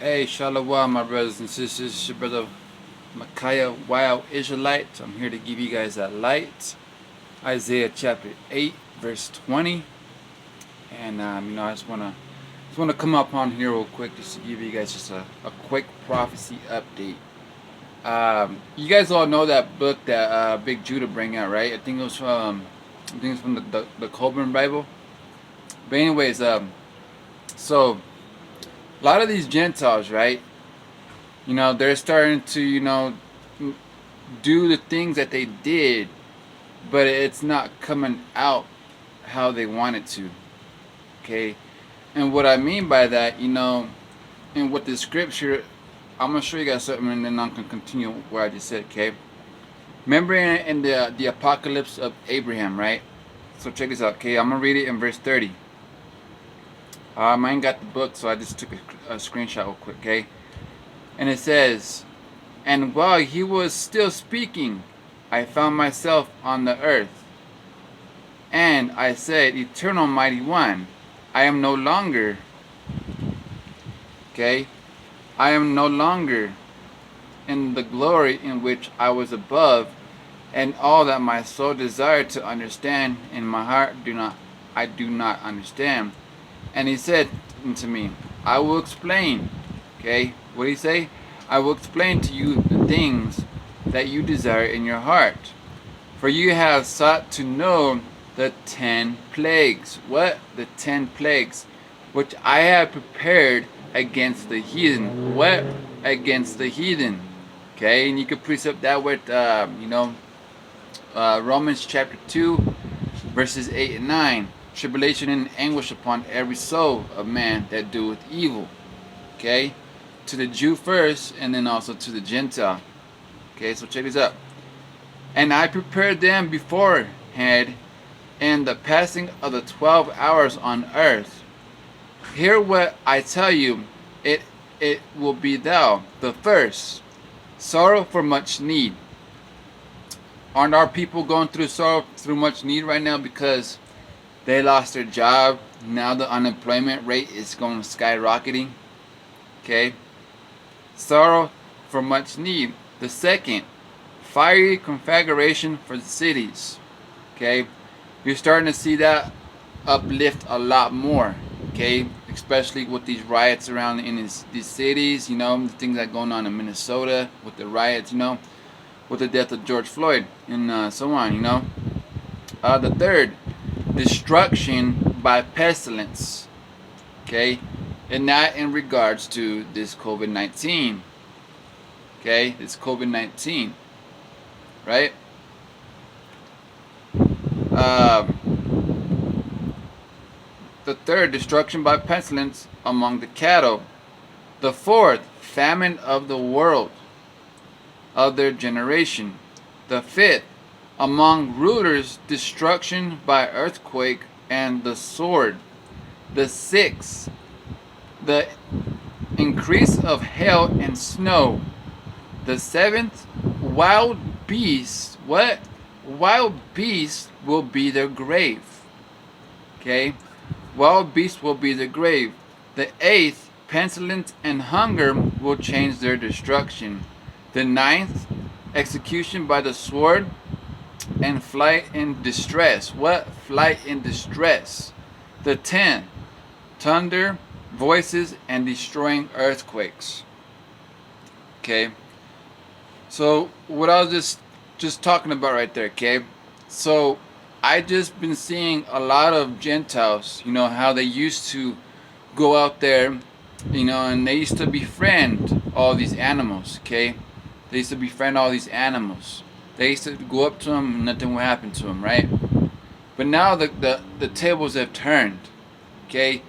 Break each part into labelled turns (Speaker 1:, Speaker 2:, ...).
Speaker 1: Hey, Shalom, my brothers and sisters. It's your brother Micaiah, Wild Israelite. I'm here to give you guys that light. Isaiah chapter 8, verse 20. And I just wanna come up on here real quick just to give you guys just a quick prophecy update. You guys all know that book that Big Judah bring out, right? I think it's from the Colburn Bible. But anyways, so a lot of these Gentiles, right? They're starting to, do the things that they did, but it's not coming out how they want it to. Okay? And what I mean by that, and what the scripture, I'm going to show you guys something and then I'm going to continue what I just said, okay? Remember in the apocalypse of Abraham, right? So check this out, okay? I'm going to read it in verse 30. I ain't got the book, so I just took a screenshot real quick, okay? And it says, "And while he was still speaking, I found myself on the earth. And I said, Eternal Mighty One, I am no longer, okay, I am no longer in the glory in which I was above, and all that my soul desired to understand in my heart I do not understand. And he said unto me, I will explain." Okay, what did he say? "I will explain to you the things that you desire in your heart. For you have sought to know the 10 plagues." What? The 10 plagues, which I have prepared against the heathen. What? Against the heathen. Okay, and you can precept that with, Romans chapter 2, verses 8 and 9. "Tribulation and anguish upon every soul of man that doeth evil." Okay, to the Jew first, and then also to the Gentile. Okay, so check this out. "And I prepared them beforehand in the passing of the 12 hours on earth. Hear what I tell you, it will be thou. The first, sorrow for much need." Aren't our people going through sorrow, through much need right now because they lost their job? Now the unemployment rate is going skyrocketing. Okay, sorrow for much need. The second, fiery conflagration for the cities. Okay, you're starting to see that uplift a lot more. Okay, especially with these riots around in these cities. The things that are going on in Minnesota with the riots. With the death of George Floyd and so on. The third, destruction by pestilence. Okay, and that in regards to this COVID-19. Okay, this COVID-19, right? The third, destruction by pestilence among the cattle. The fourth, famine of the world of their generation. The fifth, among rulers, destruction by earthquake and the sword. The sixth, the increase of hail and snow. The seventh, wild beasts. What? Wild beasts will be their grave. Okay? Wild beasts will be their grave. The eighth, pestilence and hunger will change their destruction. The ninth, execution by the sword and flight in distress. What? Flight in distress. The 10th, thunder, voices, and destroying earthquakes. Okay, so what I was just talking about right there. Okay, so I just been seeing a lot of Gentiles. How they used to go out there, and they used to befriend all these animals. Okay, they used to befriend all these animals. They used to go up to them and nothing would happen to them, right? But now the tables have turned. Okay,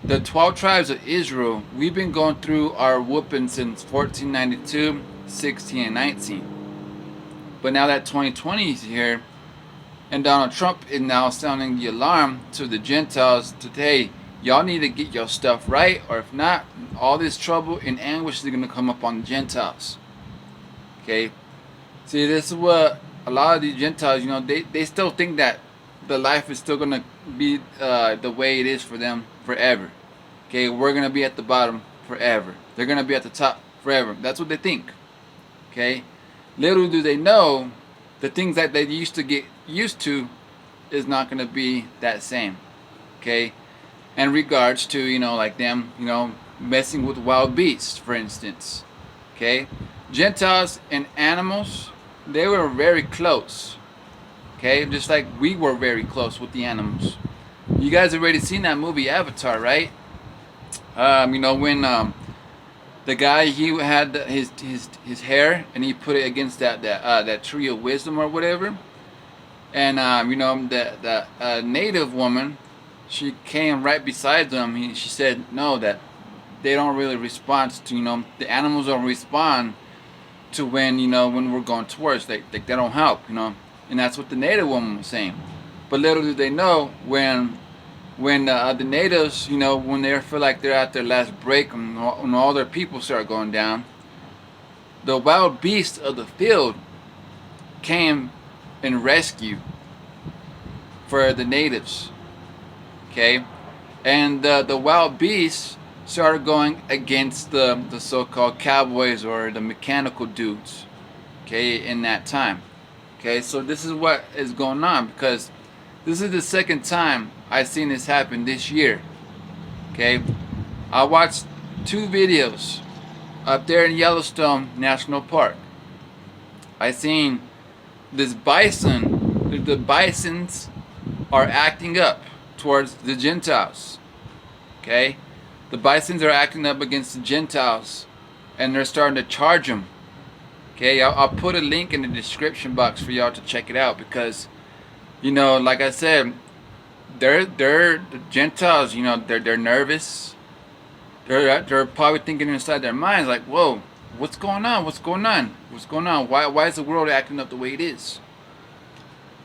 Speaker 1: the 12 tribes of Israel, we've been going through our whooping since 1492, 16, and 19. But now that 2020 is here, and Donald Trump is now sounding the alarm to the Gentiles today, y'all need to get your stuff right, or if not, all this trouble and anguish is going to come up on the Gentiles. Okay, see, this is what a lot of these Gentiles, they still think that the life is still going to be the way it is for them forever. Okay, we're going to be at the bottom forever. They're going to be at the top forever. That's what they think. Okay? Little do they know, the things that they used to get used to is not going to be that same. Okay? In regards to, like them, messing with wild beasts, for instance. Okay? Gentiles and animals, they were very close. Okay? Just like we were very close with the animals. You guys already seen that movie Avatar, right? When the guy, he had his hair and he put it against that tree of wisdom or whatever, and the native woman, she came right beside them. She said no, that they don't really respond to, the animals don't respond to when we're going towards, they don't help, and that's what the native woman was saying. But little do they know, when the natives, when they feel like they're at their last break, and when all their people start going down, the wild beasts of the field came and rescue for the natives. Okay? And the wild beasts started going against the so-called cowboys or the mechanical dudes. Okay? In that time. Okay? So this is what is going on, because this is the second time I've seen this happen this year. Okay? I watched 2 videos up there in Yellowstone National Park. I seen this bison. The bisons are acting up towards the Gentiles. Okay? The bisons are acting up against the Gentiles, and they're starting to charge them. Okay? I'll put a link in the description box for y'all to check it out, because like I said, they're the Gentiles, they're nervous. They're probably thinking inside their minds like, whoa, what's going on? What's going on? What's going on? Why is the world acting up the way it is?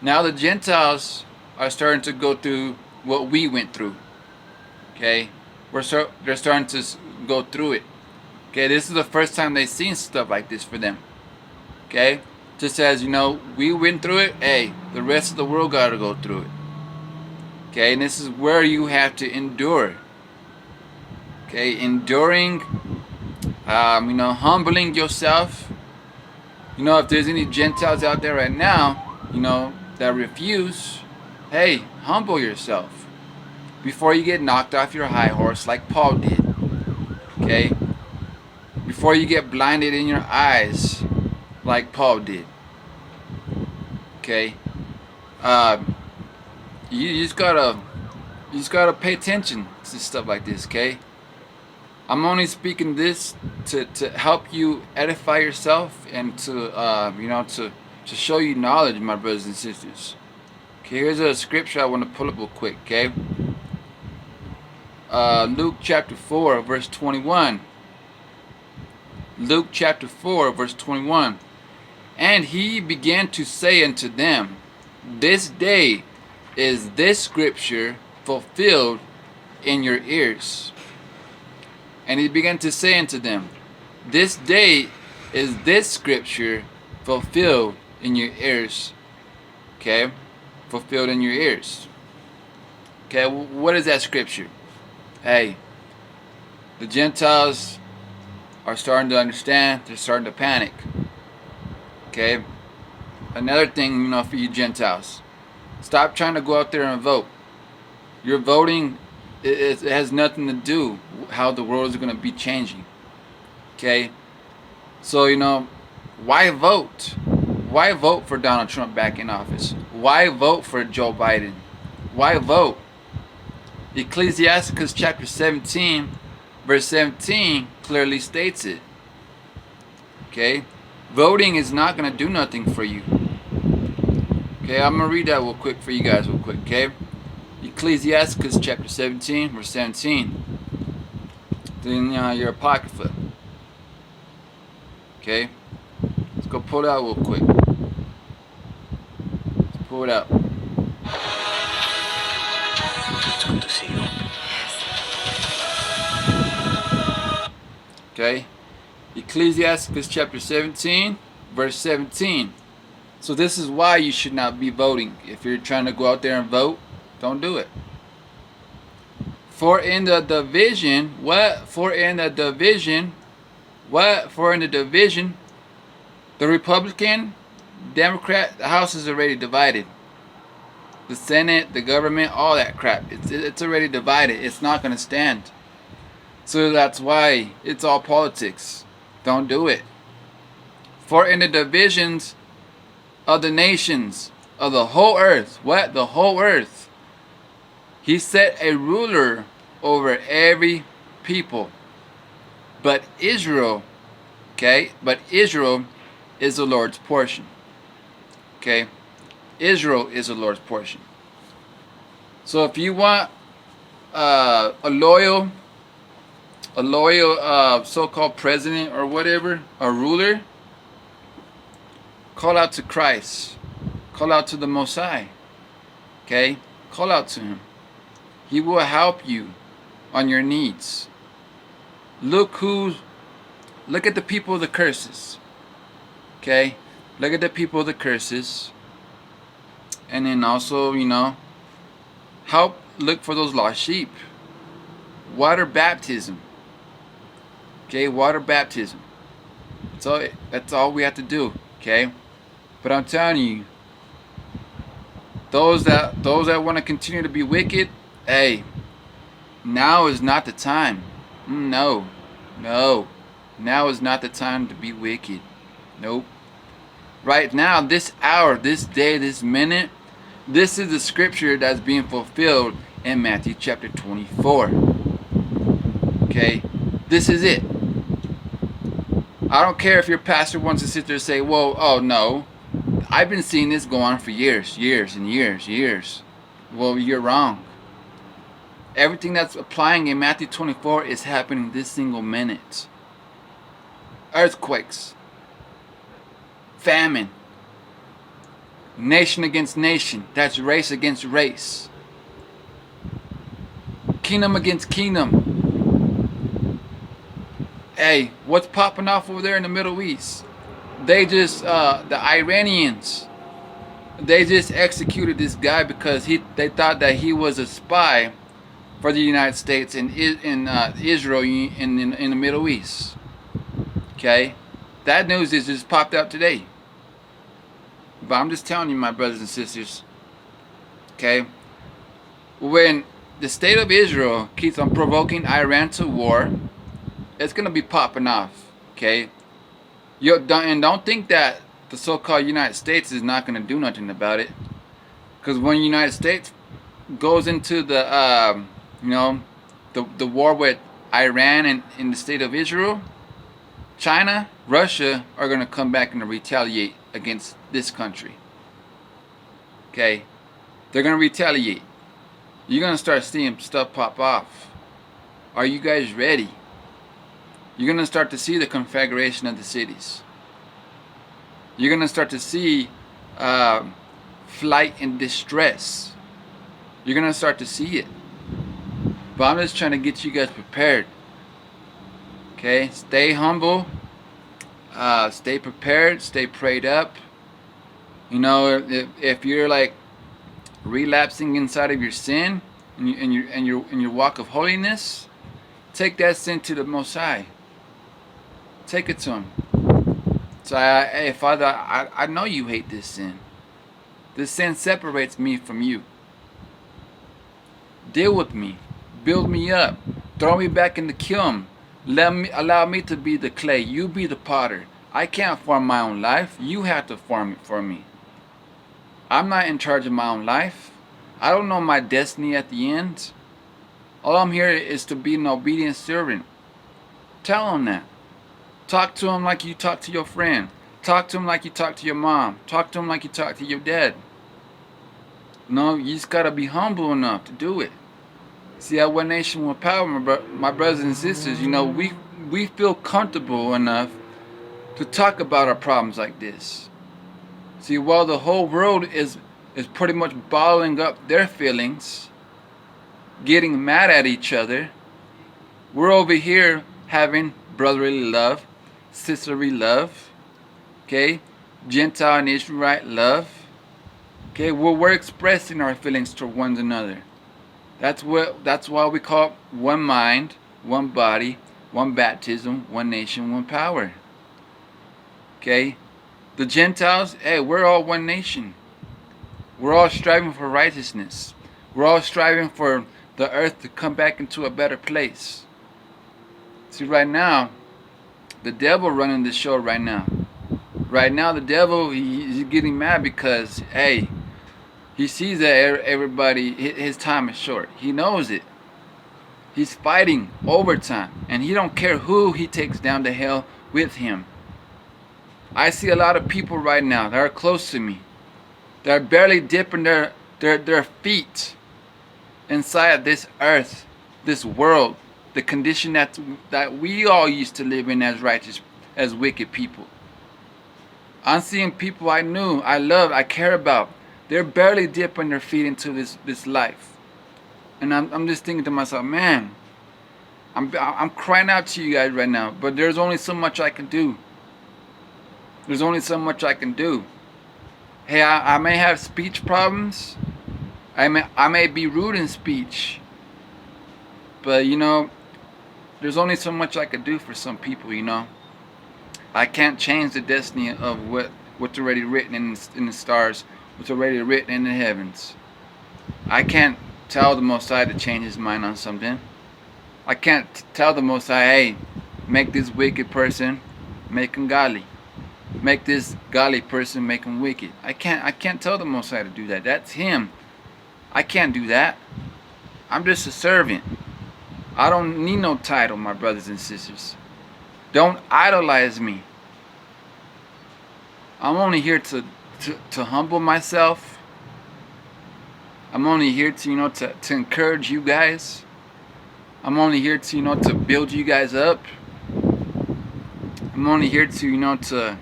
Speaker 1: Now the Gentiles are starting to go through what we went through. Okay? They're starting to go through it. Okay, this is the first time they've seen stuff like this for them. Okay? Just as, we went through it, hey, the rest of the world got to go through it. Okay, and this is where you have to endure. Okay, enduring, humbling yourself. If there's any Gentiles out there right now, that refuse, hey, humble yourself before you get knocked off your high horse like Paul did. Okay? Before you get blinded in your eyes like Paul did. Okay? You just gotta pay attention to stuff like this, okay? I'm only speaking this to help you edify yourself and to show you knowledge, my brothers and sisters. Okay, here's a scripture I want to pull up real quick, okay? Luke chapter 4, verse 21. Luke chapter 4, verse 21. And he began to say unto them, this day is this scripture fulfilled in your ears. And he began to say unto them, this day is this scripture fulfilled in your ears. Okay? Fulfilled in your ears. Okay, what is that scripture? Hey, the Gentiles are starting to understand. They're starting to panic. Okay? Another thing, for you Gentiles. Stop trying to go out there and vote. Your voting, it has nothing to do with how the world is going to be changing. Okay? So, why vote? Why vote for Donald Trump back in office? Why vote for Joe Biden? Why vote? Ecclesiasticus chapter 17, verse 17 clearly states it. Okay? Voting is not going to do nothing for you. Okay, I'm going to read that real quick for you guys real quick, okay? Ecclesiasticus chapter 17, verse 17. Then your apocrypha. Okay? Let's go pull it out real quick. Let's pull it out.
Speaker 2: It's good to see you.
Speaker 1: Okay? Ecclesiasticus chapter 17, verse 17. So this is why you should not be voting. If you're trying to go out there and vote, don't do it. For in the division, what? For in the division, what? For in the division, the Republican, Democrat, the House is already divided. The Senate, the government, all that crap. It's already divided. It's not going to stand. So that's why it's all politics. Don't do it. For in the divisions of the nations of the whole earth, what? The whole earth. He set a ruler over every people. But Israel, okay? But Israel is the Lord's portion. Okay? Israel is the Lord's portion. So if you want a loyal so-called president or whatever, a ruler, call out to Christ. Call out to the Most High. Okay? Call out to Him. He will help you on your needs. Look at the people of the curses. Okay? Look at the people of the curses. And then also, help look for those lost sheep. Water baptism. Okay, water baptism. That's all we have to do. Okay? But I'm telling you, those that want to continue to be wicked, hey, now is not the time. No. Now is not the time to be wicked. Nope. Right now, this hour, this day, this minute, this is the scripture that's being fulfilled in Matthew chapter 24. Okay? This is it. I don't care if your pastor wants to sit there and say, well, oh no, I've been seeing this go on for years and years. Well, you're wrong. Everything that's applying in Matthew 24 is happening this single minute. Earthquakes. Famine. Nation against nation. That's race against race. Kingdom against kingdom. Hey, what's popping off over there in the Middle East? They just, the Iranians, they just executed this guy because they thought that he was a spy for the United States and in Israel in the Middle East. Okay? That news is just popped out today. But I'm just telling you, my brothers and sisters, okay, when the state of Israel keeps on provoking Iran to war, it's going to be popping off, okay? And don't think that the so-called United States is not going to do nothing about it. Because when the United States goes into the, the war with Iran and in the state of Israel, China, Russia are going to come back and retaliate against this country. Okay? They're going to retaliate. You're going to start seeing stuff pop off. Are you guys ready? You're going to start to see the configuration of the cities. You're going to start to see flight and distress. You're going to start to see it. But I'm just trying to get you guys prepared. Okay? Stay humble. Stay prepared. Stay prayed up. If you're like relapsing inside of your sin and your walk of holiness, take that sin to the Most High. Take it to Him. So, hey, Father, I know you hate this sin. This sin separates me from you. Deal with me. Build me up. Throw me back in the kiln. Allow me to be the clay. You be the potter. I can't form my own life. You have to form it for me. I'm not in charge of my own life. I don't know my destiny at the end. All I'm here is to be an obedient servant. Tell Him that. Talk to Him like you talk to your friend. Talk to Him like you talk to your mom. Talk to Him like you talk to your dad. No, you just gotta be humble enough to do it. See, at One Nation, One Power, my brothers and sisters, we feel comfortable enough to talk about our problems like this. See, while the whole world is pretty much bottling up their feelings, getting mad at each other, we're over here having brotherly love, sisterly love, okay, Gentile and Israelite love, okay, we're expressing our feelings toward one another. That's why we call it one mind, one body, one baptism, one nation, one power. Okay? The Gentiles, hey, we're all one nation. We're all striving for righteousness. We're all striving for the earth to come back into a better place. See, right now, the devil running the show right now. Right now, the devil, he's getting mad because, hey, he sees that everybody, his time is short. He knows it. He's fighting overtime, and he don't care who he takes down to hell with him. I see a lot of people right now that are close to me. They're barely dipping their feet inside this earth, this world, the condition that we all used to live in as righteous, as wicked people. I'm seeing people I knew, I loved, I care about. They're barely dipping their feet into this life. And I'm just thinking to myself, man, I'm crying out to you guys right now, but there's only so much I can do. There's only so much I can do. Hey, I may have speech problems. I may be rude in speech. But there's only so much I could do for some people, I can't change the destiny of what's already written in the stars, what's already written in the heavens. I can't tell the Most High to change his mind on something. I can't tell the Most High, hey, make this wicked person, make him godly. Make this godly person, make him wicked. I can't tell the Most High to do that. That's him. I can't do that. I'm just a servant. I don't need no title, my brothers and sisters. Don't idolize me. I'm only here to humble myself. I'm only here to encourage you guys. I'm only here to build you guys up. I'm only here to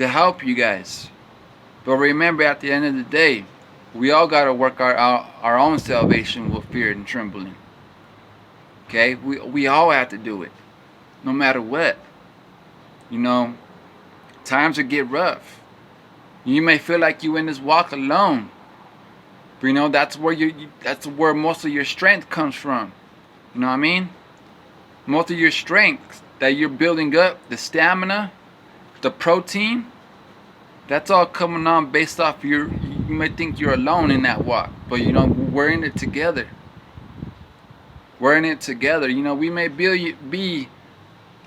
Speaker 1: help you guys. But remember, at the end of the day, we all got to work our own salvation with fear and trembling. Okay? We all have to do it. No matter what. Times will get rough. You may feel like you in this walk alone. But that's where most of your strength comes from. You know what I mean? Most of your strength that you're building up, the stamina, the protein, that's all coming on based off you may think you're alone in that walk, but we're in it together. We're in it together. We may be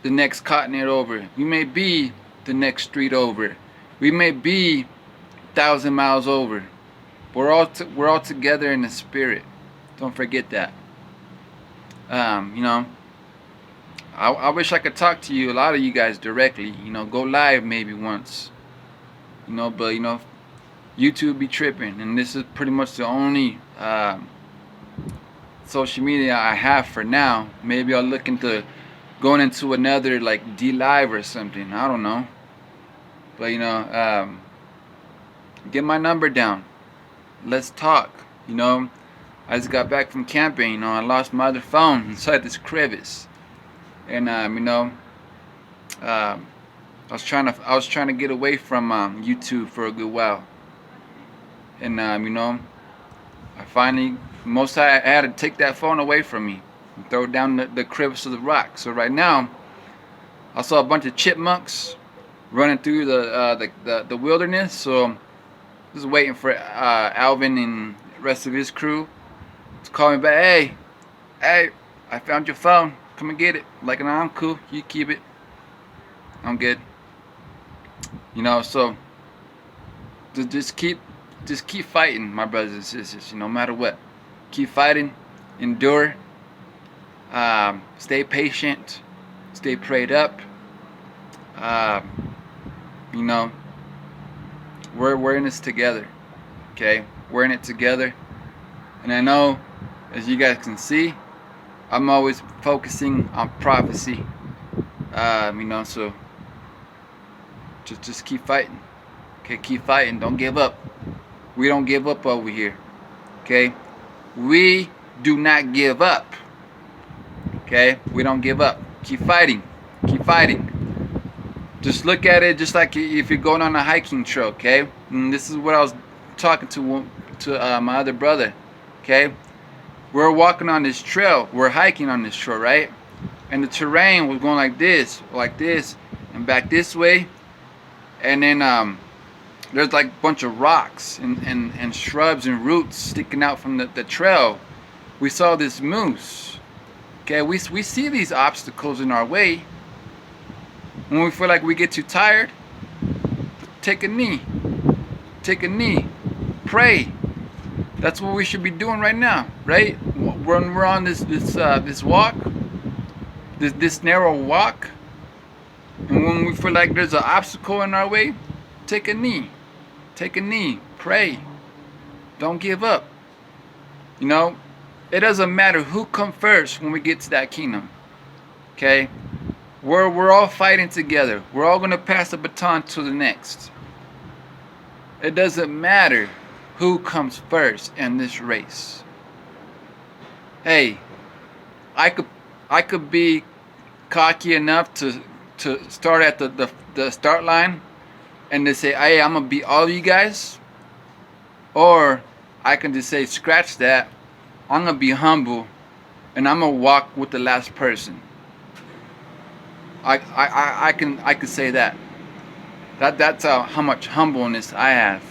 Speaker 1: the next continent over. We may be the next street over. We may be 1,000 miles over. We're all together in the spirit. Don't forget that. I wish I could talk to you, a lot of you guys, directly. Go live maybe once. But YouTube be tripping, and this is pretty much the only social media I have for now. Maybe I'll look into going into another like D Live or something. I don't know. But get my number down. Let's talk. I just got back from camping. I lost my other phone inside this crevice. And I was trying to get away from YouTube for a good while, and I finally, I had to take that phone away from me and throw it down the crevice of the rock. So right now, I saw a bunch of chipmunks running through the wilderness. So just waiting for Alvin and the rest of his crew to call me back. Hey, I found your phone. Come and get it. Like, no, I'm cool. You keep it. I'm good. So just keep fighting, my brothers and sisters. No matter what, keep fighting, endure, stay patient, stay prayed up. We're in this together. Okay, we're in it together, and I know, as you guys can see, I'm always focusing on prophecy. So just keep fighting. Okay, keep fighting. Don't give up. We don't give up over here. Okay? We do not give up. Okay? We don't give up. Keep fighting. Keep fighting. Just look at it just like if you're going on a hiking trail, okay? And this is what I was talking to my other brother, okay? we're walking on this trail. We're hiking on this trail, right? And the terrain was going like this, and back this way. And then there's like a bunch of rocks and shrubs and roots sticking out from the trail. We saw this moose. Okay, we see these obstacles in our way. When we feel like we get too tired, take a knee. Take a knee. Pray. That's what we should be doing right now, right? When we're on this walk, this narrow walk, and when we feel like there's an obstacle in our way, take a knee. Take a knee. Pray. Don't give up. You know, it doesn't matter who comes first when we get to that kingdom. Okay? We're all fighting together. We're all gonna pass the baton to the next. It doesn't matter who comes first in this race. Hey, I could be cocky enough to start at the start line and to say, hey, I'm gonna beat all you guys. Or I can just say, scratch that. I'm gonna be humble and I'm gonna walk with the last person. I can say that. That's how much humbleness I have.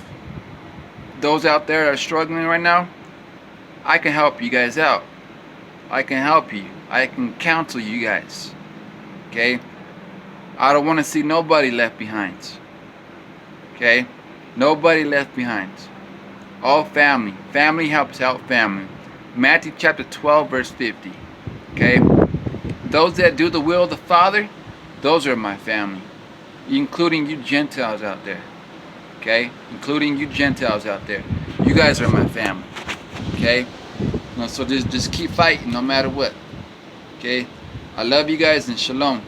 Speaker 1: Those out there that are struggling right now, I can help you guys out. I can help you. I can counsel you guys. Okay? I don't want to see nobody left behind. Okay? Nobody left behind. All family. Family helps out family. Matthew chapter 12 verse 50. Okay? Those that do the will of the Father, those are my family. Including you Gentiles out there. Okay? Including you Gentiles out there. You guys are my family. Okay? So just keep fighting no matter what. Okay? I love you guys and shalom.